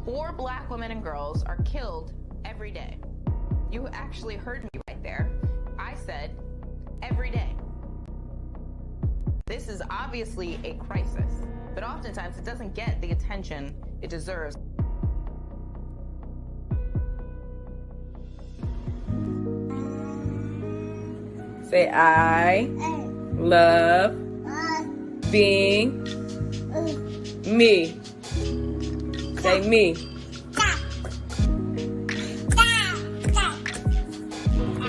4 black women and girls are killed every day. You actually heard me right there. I said every day. This is obviously a crisis, but oftentimes it doesn't get the attention it deserves. Say, I love being me. Say me.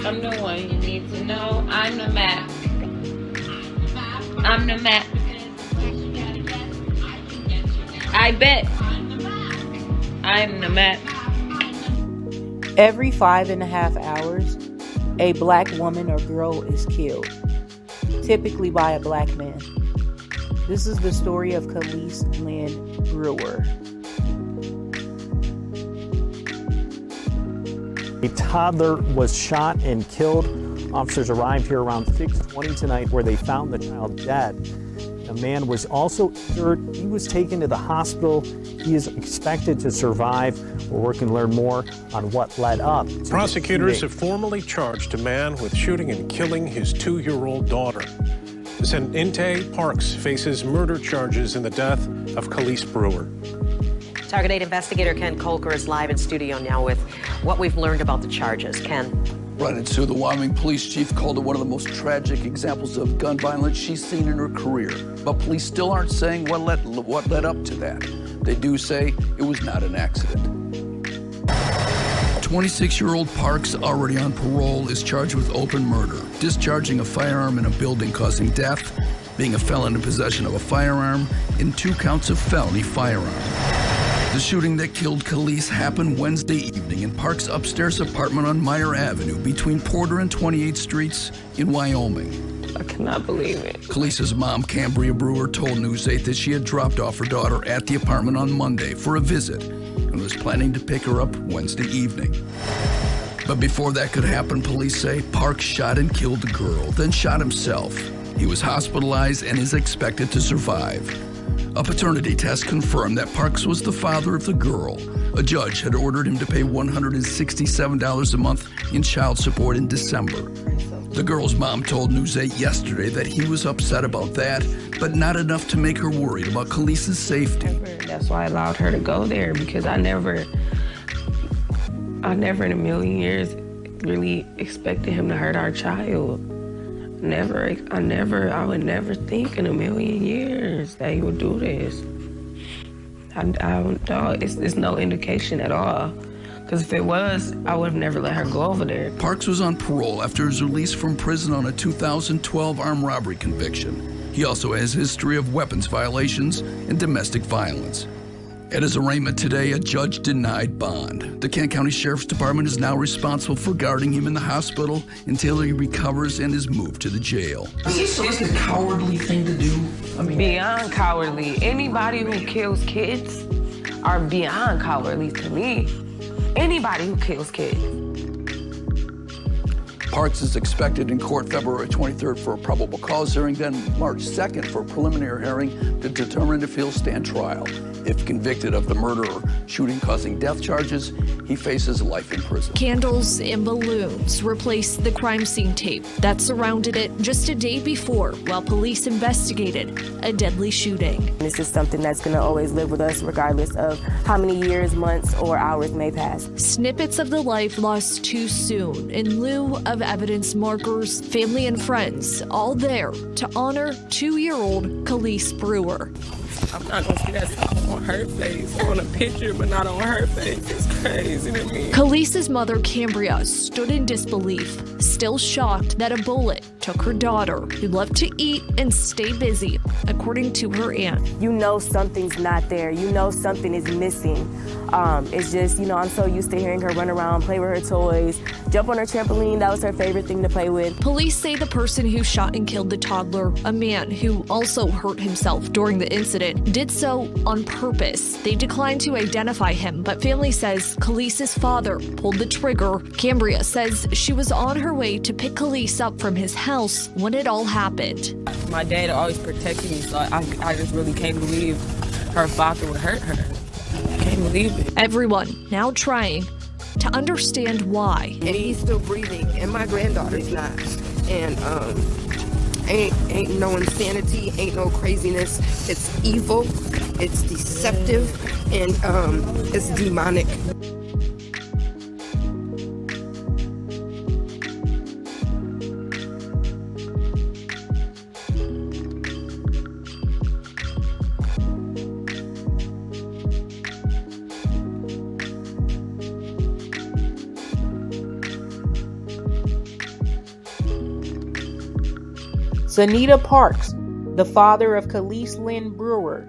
I'm the one you need to know. I'm the map. I'm the map. I bet. I'm the map. Every 5.5 hours, a black woman or girl is killed, typically by a black man. This is the story of Khalise Lynn Brewer. A toddler was shot and killed. Officers arrived here around 6:20 tonight where they found the child dead. A man was also injured. He was taken to the hospital. He is expected to survive. We're working to learn more on what led up to Prosecutors have formally charged a man with shooting and killing his 2-year-old daughter. The Seninta Parks faces murder charges in the death of Khalise Brewer. Target 8 investigator Ken Colker is live in studio now with what we've learned about the charges. Ken. Right, and Sue, the Wyoming police chief called it one of the most tragic examples of gun violence she's seen in her career. But police still aren't saying what led up to that. They do say it was not an accident. 26-year-old Parks, already on parole, is charged with open murder, discharging a firearm in a building causing death, being a felon in possession of a firearm, and 2 counts of felony firearm. The shooting that killed Khalise happened Wednesday evening in Parks' upstairs apartment on Meyer Avenue between Porter and 28th Streets in Wyoming. I cannot believe it. Khalise's mom, Kambria Brewer, told News 8 that she had dropped off her daughter at the apartment on Monday for a visit and was planning to pick her up Wednesday evening. But before that could happen, police say Parks shot and killed the girl, then shot himself. He was hospitalized and is expected to survive. A paternity test confirmed that Parks was the father of the girl. A judge had ordered him to pay $167 a month in child support in December. The girl's mom told News 8 yesterday that he was upset about that, but not enough to make her worried about Khalise's safety. That's why I allowed her to go there, because I never in a million years really expected him to hurt our child. I would never think in a million years that he would do this. It's no indication at all. Because if it was, I would have never let her go over there. Parks was on parole after his release from prison on a 2012 armed robbery conviction. He also has a history of weapons violations and domestic violence. At his arraignment today, a judge denied bond. The Kent County Sheriff's Department is now responsible for guarding him in the hospital until he recovers and is moved to the jail. Is this a cowardly thing to do? Beyond cowardly. Anybody who kills kids are beyond cowardly to me. Anybody who kills kids. Parks is expected in court February 23rd for a probable cause hearing, then March 2nd for a preliminary hearing to determine if he'll stand trial. If convicted of the murder or shooting causing death charges, he faces life in prison. Candles and balloons replaced the crime scene tape that surrounded it just a day before while police investigated a deadly shooting. This is something that's going to always live with us regardless of how many years, months, or hours may pass. Snippets of the life lost too soon in lieu of evidence markers, family and friends all there to honor 2-year-old Khalise Brewer. I'm not gonna see that stuff on her face, on a picture, but not on her face. It's crazy to me. Khalise's mother, Kambria, stood in disbelief, still shocked that a bullet took her daughter, who loved to eat and stay busy, according to her aunt. You know something's not there. You know something is missing. It's just, I'm so used to hearing her run around, play with her toys, jump on her trampoline. That was her favorite thing to play with. Police say the person who shot and killed the toddler, a man who also hurt himself during the incident, did so on purpose. They declined to identify him, but family says Khalise's father pulled the trigger. Kambria says she was on her way to pick Khalise up from his house when it all happened. My dad always protected me, so I just really can't believe her father would hurt her. can't believe it. Everyone now trying to understand why. And he's still breathing, and my granddaughter's not. And ain't no insanity, ain't no craziness. It's evil, it's deceptive, and it's demonic. Seninta Parks, the father of Khalise Lynn Brewer,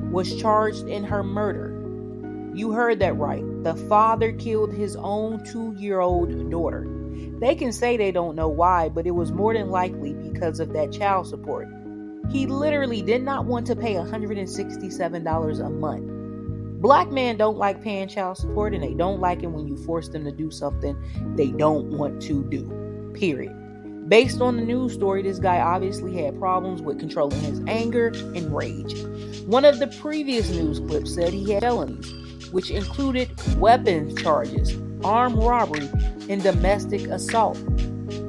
was charged in her murder. You heard that right. The father killed his own 2-year-old daughter. They can say they don't know why, but it was more than likely because of that child support. He literally did not want to pay $167 a month. Black men don't like paying child support, and they don't like it when you force them to do something they don't want to do. Period. Based on the news story, this guy obviously had problems with controlling his anger and rage. One of the previous news clips said he had felonies, which included weapons charges, armed robbery, and domestic assault.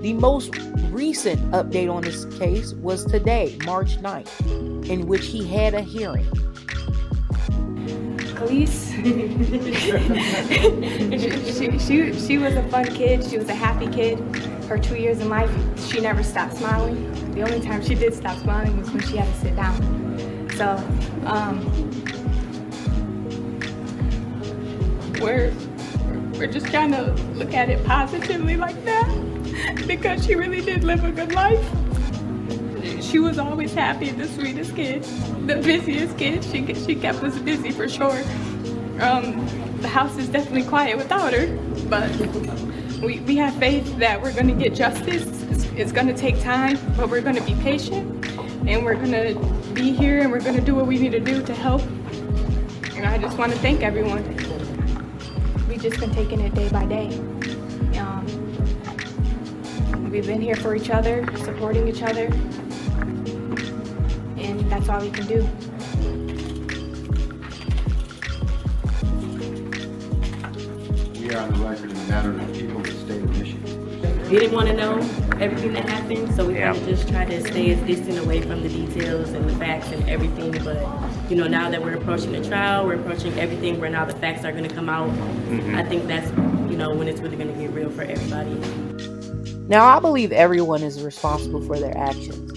The most recent update on this case was today, March 9th, in which he had a hearing. Khalise, she was a fun kid. She was a happy kid. Her 2 years in life, she never stopped smiling. The only time she did stop smiling was when she had to sit down. So, we're just trying to look at it positively like that, because she really did live a good life. She was always happy, the sweetest kid, the busiest kid. She kept us busy for sure. The house is definitely quiet without her, but we have faith that we're going to get justice. It's going to take time, but we're going to be patient, and we're going to be here, and we're going to do what we need to do to help. And I just want to thank everyone. We've just been taking it day by day. We've been here for each other, supporting each other, and that's all we can do. We are on the record in the matter of the people of the state of Michigan. We didn't want to know everything that happened, so we kind of just try to stay as distant away from the details and the facts and everything. But, you know, now that we're approaching the trial, we're approaching everything where now the facts are going to come out. I think that's, you know, when it's really going to get real for everybody. Now, I believe everyone is responsible for their actions.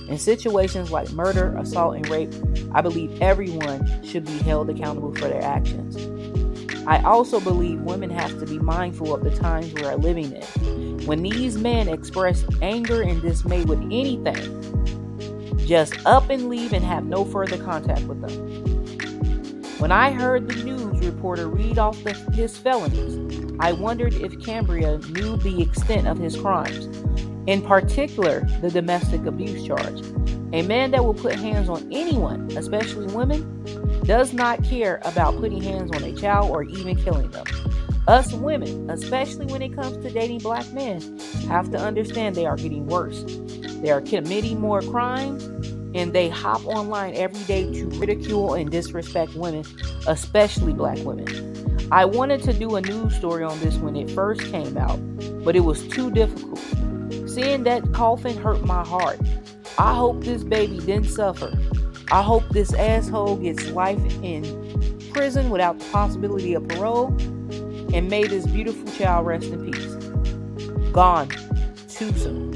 In situations like murder, assault, and rape, I believe everyone should be held accountable for their actions. I also believe women have to be mindful of the times we are living in. When these men express anger and dismay with anything, just up and leave and have no further contact with them. When I heard the news reporter read off his felonies, I wondered if Kambria knew the extent of his crimes, in particular the domestic abuse charge. A man that will put hands on anyone, especially women, does not care about putting hands on a child or even killing them. Us women, especially when it comes to dating black men, have to understand they are getting worse. They are committing more crimes, and they hop online every day to ridicule and disrespect women, especially black women. I wanted to do a news story on this when it first came out, but it was too difficult. Seeing that coffin hurt my heart. I hope this baby didn't suffer. I hope this asshole gets life in prison without the possibility of parole, and may this beautiful child rest in peace. Gone too soon.